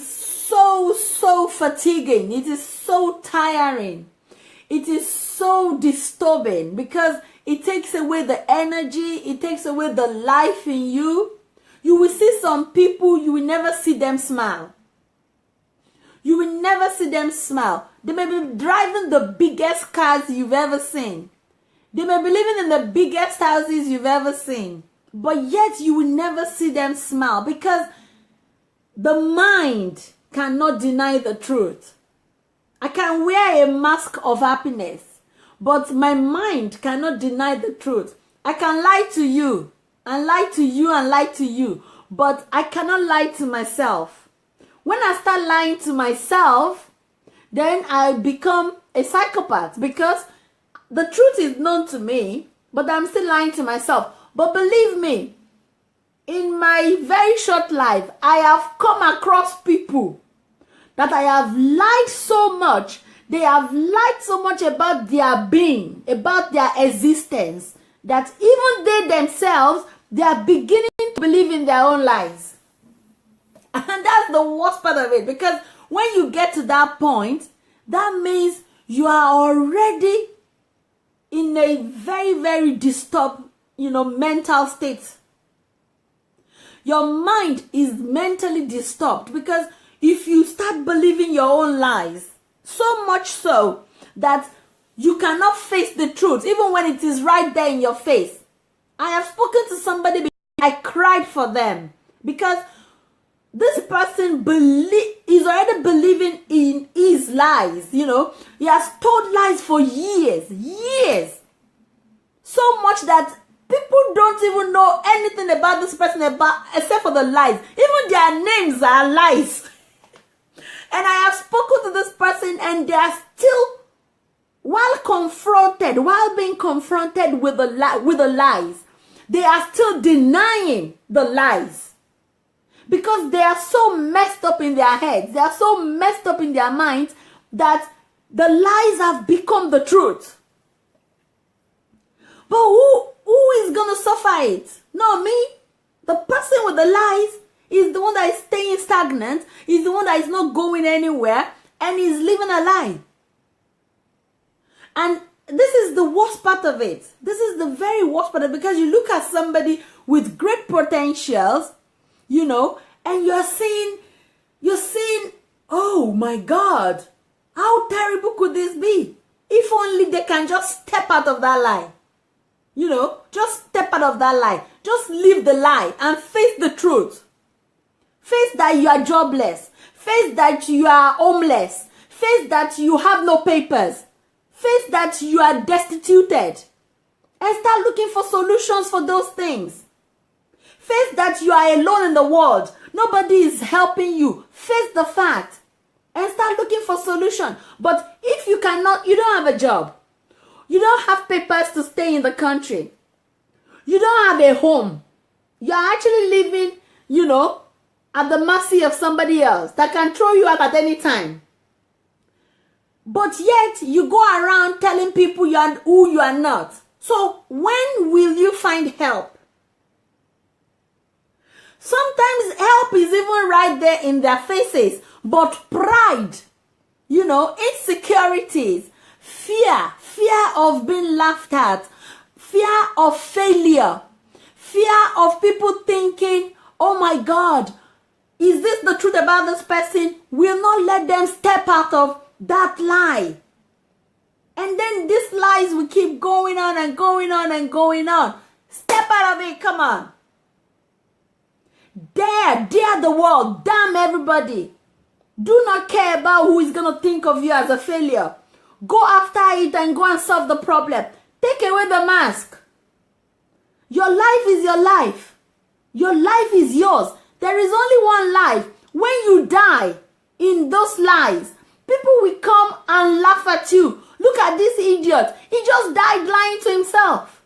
so fatiguing. It is so tiring. It is so disturbing because it takes away the energy. It takes away the life in you. You will see some people, you will never see them smile. You will never see them smile. They may be driving the biggest cars you've ever seen. They may be living in the biggest houses you've ever seen. But yet you will never see them smile because the mind cannot deny the truth. I can wear a mask of happiness, but my mind cannot deny the truth. I can lie to you, and lie to you, and lie to you, but I cannot lie to myself. When I start lying to myself, then I become a psychopath because the truth is known to me, but I'm still lying to myself. But believe me, in my very short life, I have come across people that I have lied so much. They have lied so much about their being, about their existence, that even they themselves, they are beginning to believe in their own lies. And that's the worst part of it, because when you get to that point, that means you are already in a very, very disturbed, mental state. Your mind is mentally disturbed because if you start believing your own lies, so much so that you cannot face the truth, even when it is right there in your face. I have spoken to somebody, I cried for them because this person is already believing in his lies. He has told lies for years. So much that people don't even know anything about this person except for the lies. Even their names are lies. And I have spoken to this person and they are still, while being confronted with the lies, they are still denying the lies. Because they are so messed up in their heads, they are so messed up in their minds that the lies have become the truth. But who is going to suffer it? Not me. The person with the lies is the one that is staying stagnant, is the one that is not going anywhere, and is living a lie. And this is the worst part of it. This is the very worst part of it, because you look at somebody with great potentials, and you're seeing, oh my God, how terrible could this be? If only they can just step out of that lie. Just step out of that lie. Just leave the lie and face the truth. Face that you are jobless. Face that you are homeless. Face that you have no papers. Face that you are destituted. And start looking for solutions for those things. Face that you are alone in the world. Nobody is helping you. Face the fact. and start looking for solution. But if you cannot, you don't have a job, you don't have papers to stay in the country, you don't have a home, you're actually living, at the mercy of somebody else that can throw you out at any time. But yet you go around telling people you are who you are not. So when will you find help? Sometimes help is even right there in their faces, but pride, insecurities, fear of being laughed at, fear of failure, fear of people thinking, oh my God, is this the truth about this person? Will not let them step out of that lie. And then these lies will keep going on and going on and going on. Step out of it, come on. Dare the world, damn everybody. Do not care about who is going to think of you as a failure. Go after it and go and solve the problem. Take away the mask. Your life is your life. Your life is yours. There is only one life. When you die in those lies, people will come and laugh at you. Look at this idiot. He just died lying to himself.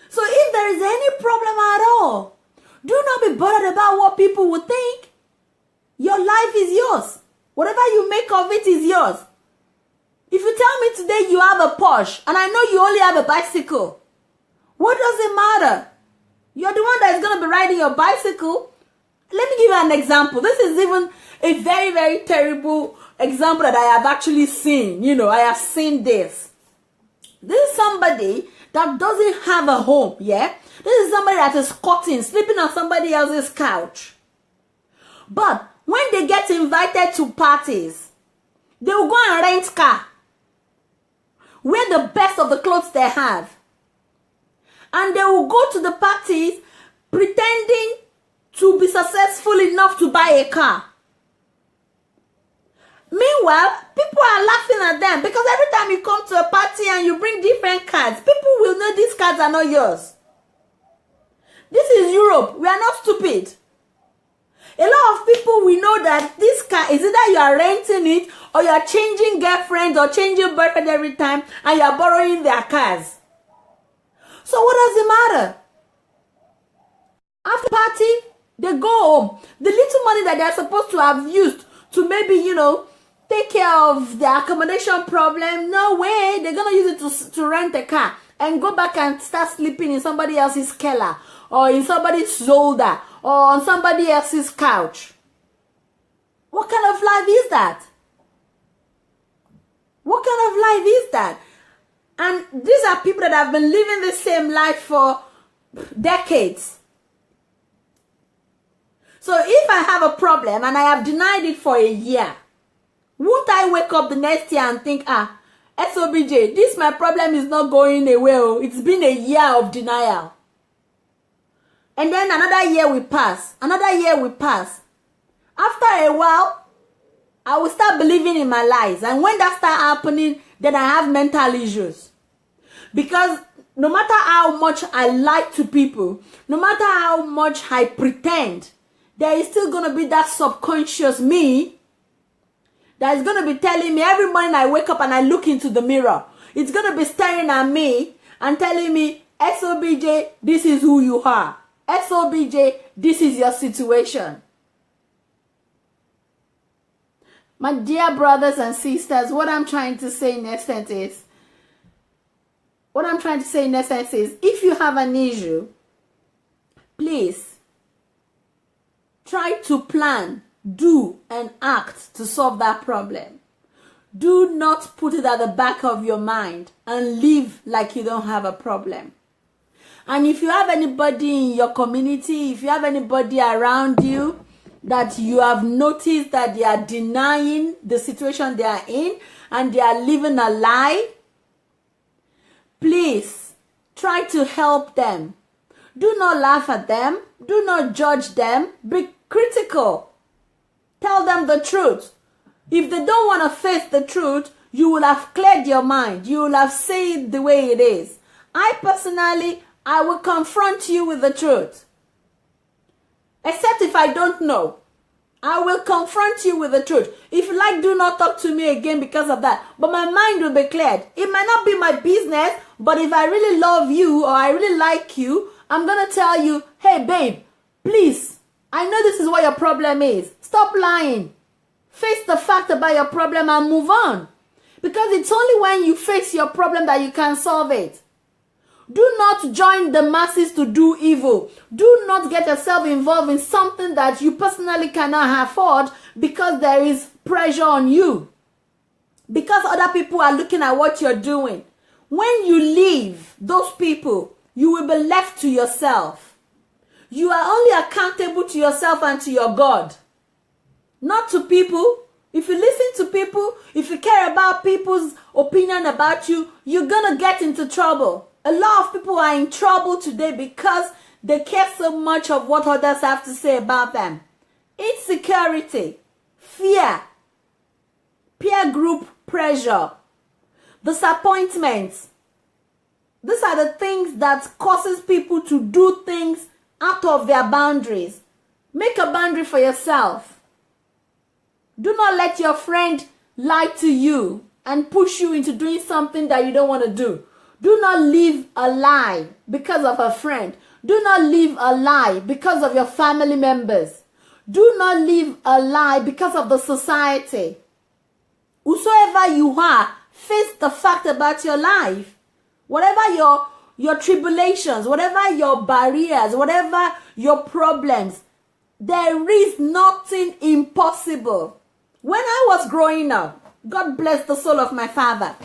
So if there is any problem at all, do not be bothered about what people will think. Your life is yours. Whatever you make of it is yours. If you tell me today you have a Porsche and I know you only have a bicycle, what does it matter? You're the one that is going to be riding your bicycle. Let me give you an example. This is even a very, very terrible example that I have actually seen. I have seen this. This is somebody that doesn't have a home, yeah? This is somebody that is squatting, sleeping on somebody else's couch. But when they get invited to parties, they will go and rent car, wear the best of the clothes they have, and they will go to the parties pretending to be successful enough to buy a car. Meanwhile, people are laughing at them because every time you come to a party and you bring different cards, people will know these cards are not yours. This is Europe. We are not stupid. A lot of people will know that this car is either you are renting it or you are changing girlfriends or changing boyfriend every time and you are borrowing their cars. So what does it matter? After party, they go home. The little money that they are supposed to have used to maybe, take care of the accommodation problem, no way. They're going to use it to rent a car and go back and start sleeping in somebody else's cellar or in somebody's shoulder or on somebody else's couch. What kind of life is that? What kind of life is that? And these are people that have been living the same life for decades. So if I have a problem and I have denied it for a year, won't I wake up the next year and think, SOBJ, this my problem is not going away. It's been a year of denial. And then another year will pass. Another year will pass. After a while, I will start believing in my lies. And when that starts happening, then I have mental issues. Because no matter how much I lie to people, no matter how much I pretend, there is still going to be that subconscious me that is going to be telling me every morning I wake up and I look into the mirror. It's going to be staring at me and telling me, SOBJ, this is who you are. SOBJ, this is your situation. My dear brothers and sisters, what I'm trying to say in essence is, if you have an issue, please try to plan, do, and act to solve that problem. Do not put it at the back of your mind and live like you don't have a problem. And if you have anybody in your community, if you have anybody around you that you have noticed that they are denying the situation they are in and they are living a lie, please try to help them. Do not laugh at them. Do not judge them. Be critical. Tell them the truth. If they don't want to face the truth, you will have cleared your mind. You will have said it the way it is. I will confront you with the truth. Except if I don't know. I will confront you with the truth. If you like, do not talk to me again because of that. But my mind will be cleared. It might not be my business, but if I really love you or I really like you, I'm going to tell you, hey, babe, please, I know this is what your problem is. Stop lying. Face the fact about your problem and move on. Because it's only when you face your problem that you can solve it. Do not join the masses to do evil. Do not get yourself involved in something that you personally cannot afford because there is pressure on you. Because other people are looking at what you're doing. When you leave those people, you will be left to yourself. You are only accountable to yourself and to your God. Not to people. If you listen to people, if you care about people's opinion about you, you're going to get into trouble. A lot of people are in trouble today because they care so much of what others have to say about them. Insecurity, fear, peer group pressure, disappointments. These are the things that causes people to do things out of their boundaries. Make a boundary for yourself. Do not let your friend lie to you and push you into doing something that you don't want to do. Do not live a lie because of a friend. Do not live a lie because of your family members. Do not live a lie because of the society. Whosoever you are, face the fact about your life. Whatever your tribulations, whatever your barriers, whatever your problems, there is nothing impossible. When I was growing up, God bless the soul of my father.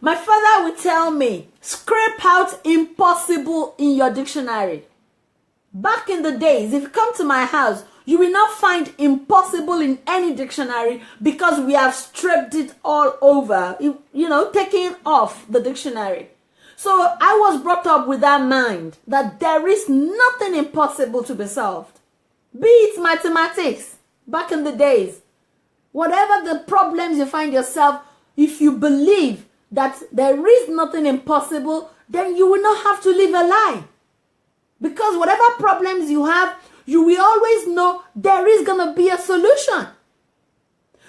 My father would tell me, scrape out impossible in your dictionary. Back in the days, if you come to my house, you will not find impossible in any dictionary because we have stripped it all over, taking off the dictionary. So I was brought up with that mind that there is nothing impossible to be solved. Be it mathematics, back in the days. Whatever the problems you find yourself, if you believe that there is nothing impossible, then you will not have to live a lie. Because whatever problems you have, you will always know there is going to be a solution.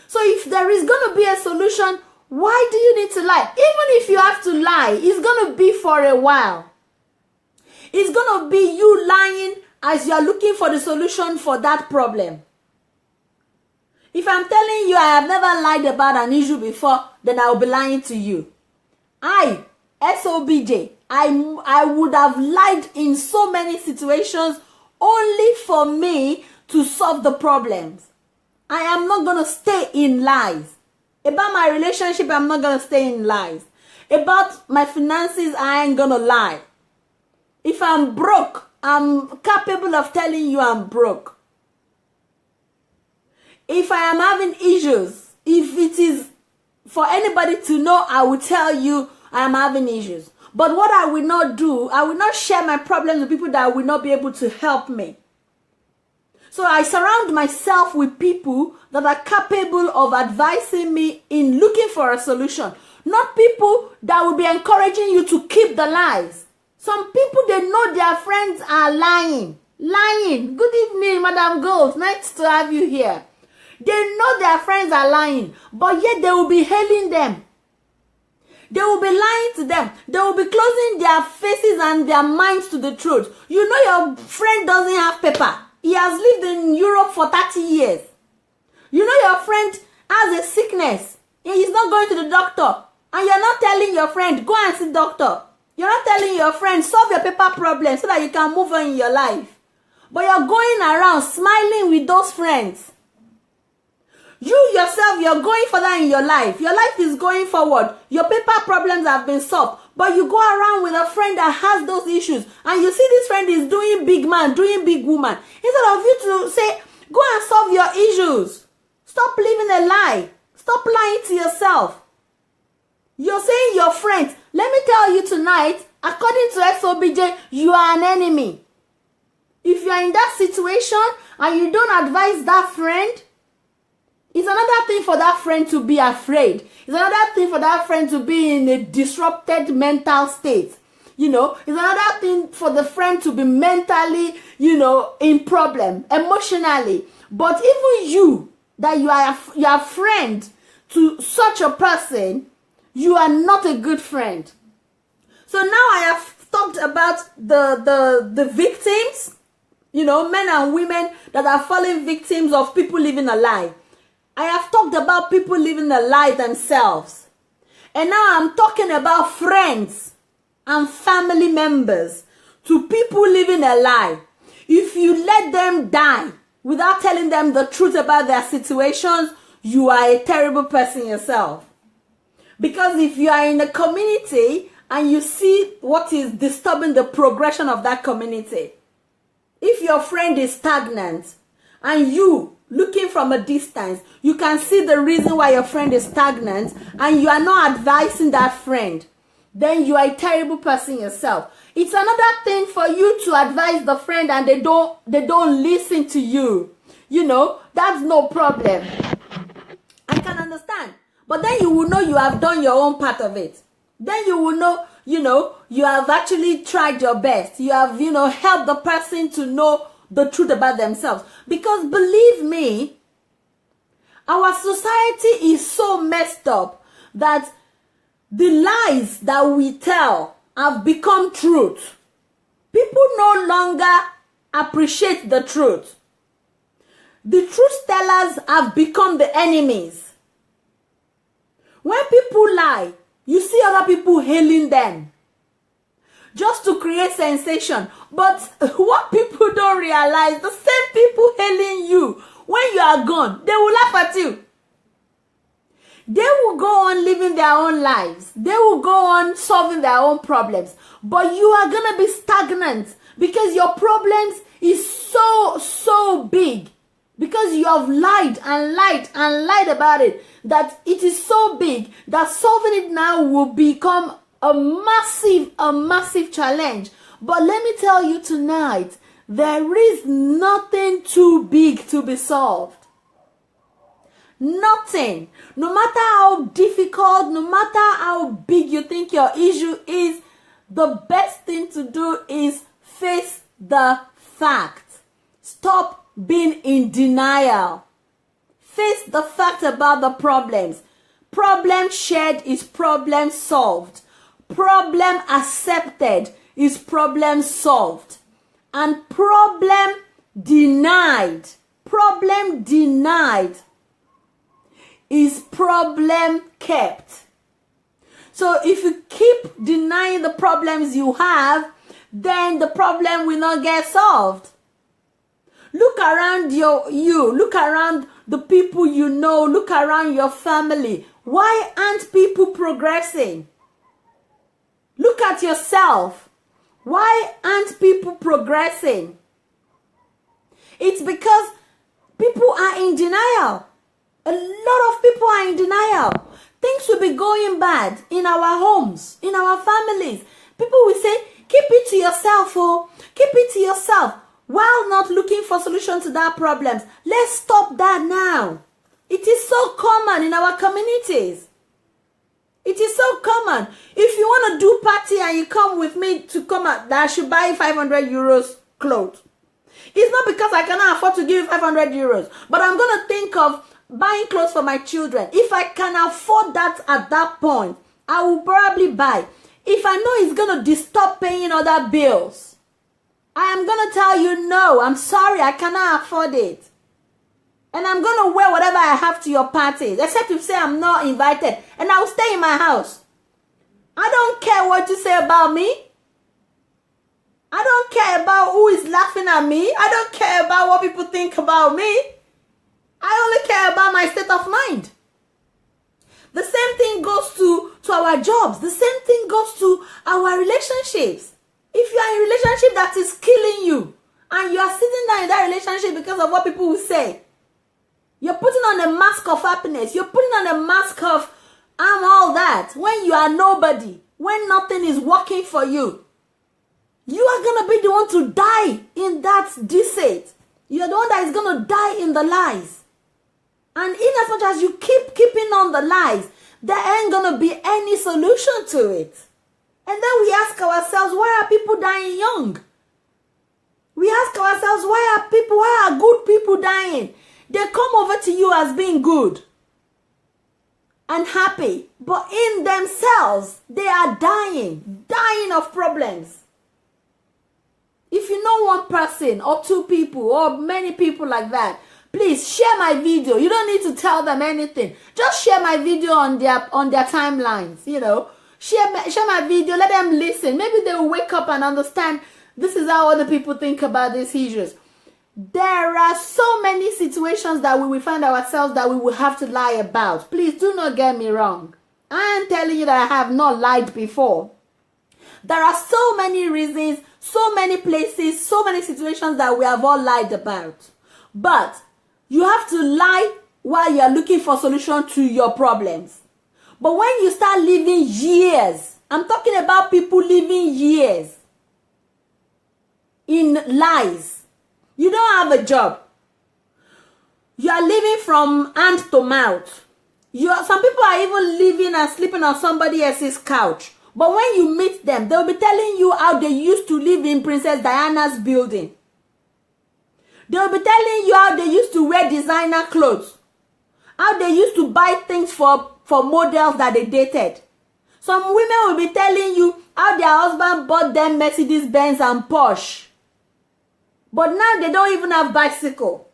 So if there is going to be a solution, why do you need to lie? Even if you have to lie, it's going to be for a while. It's going to be you lying as you are looking for the solution for that problem. If I'm telling you I have never lied about an issue before, then I will be lying to you. SOBJ, I would have lied in so many situations only for me to solve the problems. I am not going to stay in lies. About my relationship, I'm not going to stay in lies. About my finances, I ain't going to lie. If I'm broke, I'm capable of telling you I'm broke. If I am having issues, if it is for anybody to know, I will tell you I am having issues. But what I will not do, I will not share my problems with people that will not be able to help me. So I surround myself with people that are capable of advising me in looking for a solution. Not people that will be encouraging you to keep the lies. Some people, they know their friends are lying. Lying. Good evening, Madam Gold. Nice to have you here. They know their friends are lying, but yet they will be hailing them. They will be lying to them. They will be closing their faces and their minds to the truth. You know your friend doesn't have paper. He has lived in Europe for 30 years. You know your friend has a sickness. He's not going to the doctor. And you're not telling your friend, go and see doctor. You're not telling your friend, solve your paper problem so that you can move on in your life. But you're going around smiling with those friends. You yourself, you're going further in your life. Your life is going forward. Your paper problems have been solved. But you go around with a friend that has those issues. And you see this friend is doing big man, doing big woman. Instead of you to say, go and solve your issues. Stop living a lie. Stop lying to yourself. You're saying your friends. Let me tell you tonight, according to SOBJ, you are an enemy. If you are in that situation and you don't advise that friend, it's another thing for that friend to be afraid. It's another thing for that friend to be in a disrupted mental state. It's another thing for the friend to be mentally, in problem, emotionally. But even you, that you are a friend to such a person, you are not a good friend. So now I have talked about the victims, men and women that are falling victims of people living a lie. I have talked about people living a lie themselves. And now I'm talking about friends and family members to people living a lie. If you let them die without telling them the truth about their situations, you are a terrible person yourself. Because if you are in a community and you see what is disturbing the progression of that community, if your friend is stagnant and you, looking from a distance, you can see the reason why your friend is stagnant and you are not advising that friend, then you are a terrible person yourself. It's another thing for you to advise the friend and they don't listen to you. That's no problem. I can understand. But then you will know you have done your own part of it. Then you will know, you have actually tried your best. You have, helped the person to know the truth about themselves. Because believe me, our society is so messed up that the lies that we tell have become truth. People no longer appreciate the truth. The truth tellers have become the enemies. When people lie, you see other people hailing them just to create sensation. But what people don't realize, the same people hailing you, when you are gone, they will laugh at you. They will go on living their own lives. They will go on solving their own problems. But you are going to be stagnant because your problems is so big. Because you have lied and lied and lied about it, that it is so big that solving it now will become a massive challenge. But let me tell you tonight, there is nothing too big to be solved. Nothing. No matter how difficult, no matter how big you think your issue is, the best thing to do is face the fact. Stop being in denial. Face the fact about the problems. Problem shared is problem solved. Problem accepted is problem solved. And problem denied is problem kept. So if you keep denying the problems you have, then the problem will not get solved. Look around look around the people you know, look around your family. Why aren't people progressing? Look at yourself. Why aren't people progressing? It's because people are in denial. A lot of people are in denial. Things will be going bad in our homes, in our families. People will say, keep it to yourself, keep it to yourself. While not looking for solutions to that problems. Let's stop that now. It is so common in our communities. It is so common. If you want to do party and you come with me to come out, that I should buy 500 euros clothes. It's not because I cannot afford to give you 500 euros, but I'm going to think of buying clothes for my children. If I can afford that at that point, I will probably buy. If I know it's going to disturb paying other bills, I am going to tell you, no, I'm sorry, I cannot afford it. And I'm going to wear whatever I have to your parties, except if you say I'm not invited, and I'll stay in my house. I don't care what you say about me. I don't care about who is laughing at me. I don't care about what people think about me. I only care about my state of mind. The same thing goes to our jobs. The same thing goes to our relationships. If you are in a relationship that is killing you and you are sitting down in that relationship because of what people will say, you're putting on a mask of happiness. You're putting on a mask of I'm all that. When you are nobody, when nothing is working for you, you are going to be the one to die in that deceit. You're the one that is going to die in the lies. And in as much as you keep keeping on the lies, there ain't going to be any solution to it. And then we ask ourselves, why are people dying young? We We ask ourselves, why are good people dying? They come over to you as being good and happy, but in themselves, they are dying of problems. If you know one person or two people or many people like that, please share my video. You don't need to tell them anything. Just share my video on their timelines, you know. Share my video, let them listen. Maybe they will wake up and understand this is how other people think about these issues. There are so many situations that we will find ourselves that we will have to lie about. Please do not get me wrong. I am telling you that I have not lied before. There are so many reasons, so many places, so many situations that we have all lied about. But you have to lie while you are looking for solution to your problems. But when you start living years, I'm talking about people living years in lies. You don't have a job. You are living from hand to mouth. Some people are even living and sleeping on somebody else's couch. But when you meet them, they'll be telling you how they used to live in Princess Diana's building. They'll be telling you how they used to wear designer clothes. How they used to buy things for models that they dated. Some women will be telling you how their husband bought them Mercedes Benz and Porsche. But now they don't even have bicycle.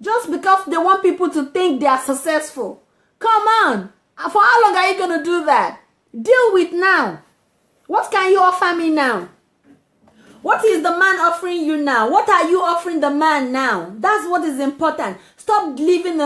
Just because they want people to think they are successful. Come on. For how long are you going to do that? Deal with now. What can you offer me now? What is the man offering you now? What are you offering the man now? That's what is important. Stop living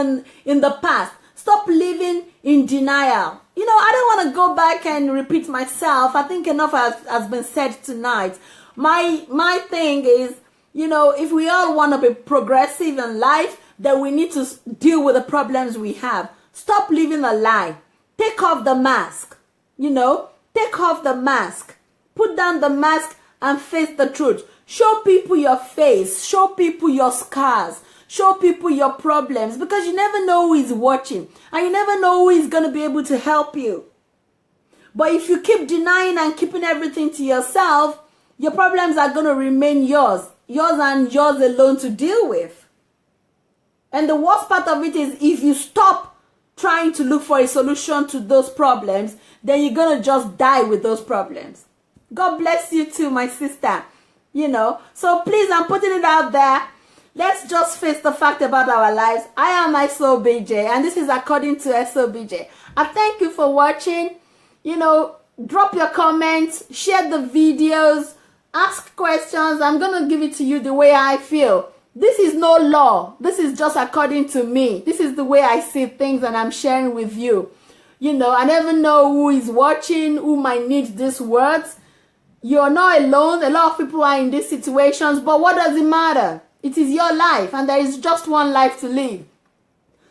in the past. Stop living in denial. You know, I don't want to go back and repeat myself. I think enough has been said tonight. My thing is, you know, if we all want to be progressive in life, then we need to deal with the problems we have. Stop living a lie. Take off the mask. You know, take off the mask. Put down the mask and face the truth. Show people your face. Show people your scars. Show people your problems, because you never know who is watching and you never know who is going to be able to help you. But if you keep denying and keeping everything to yourself, your problems are going to remain yours and yours alone to deal with. And the worst part of it is, if you stop trying to look for a solution to those problems, then you're going to just die with those problems. God bless you too, my sister. You know, so please, I'm putting it out there. Let's just face the fact about our lives. I am SOBJ, and this is according to SOBJ. I thank you for watching. You know, drop your comments, share the videos, ask questions. I'm going to give it to you the way I feel. This is no law. This is just according to me. This is the way I see things, and I'm sharing with you. You know, I never know who is watching, who might need these words. You're not alone. A lot of people are in these situations, but what does it matter? It is your life, and there is just one life to live.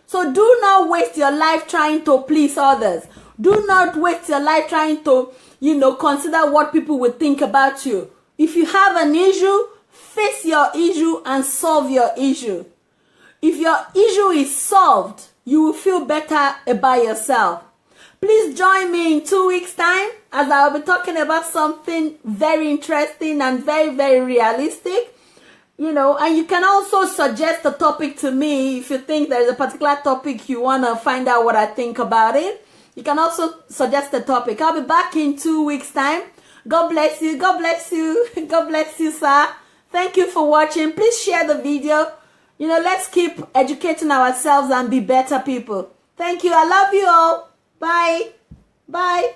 So do not waste your life trying to please others. Do not waste your life trying to, you know, consider what people will think about you. If you have an issue, face your issue and solve your issue. If your issue is solved, you will feel better about yourself. Please join me in 2 weeks' time, as I will be talking about something very interesting and very, very realistic. You know, and you can also suggest a topic to me if you think there is a particular topic you want to find out what I think about it. You can also suggest a topic. I'll be back in 2 weeks' time. God bless you. God bless you. God bless you, sir. Thank you for watching. Please share the video. You know, let's keep educating ourselves and be better people. Thank you. I love you all. Bye. Bye.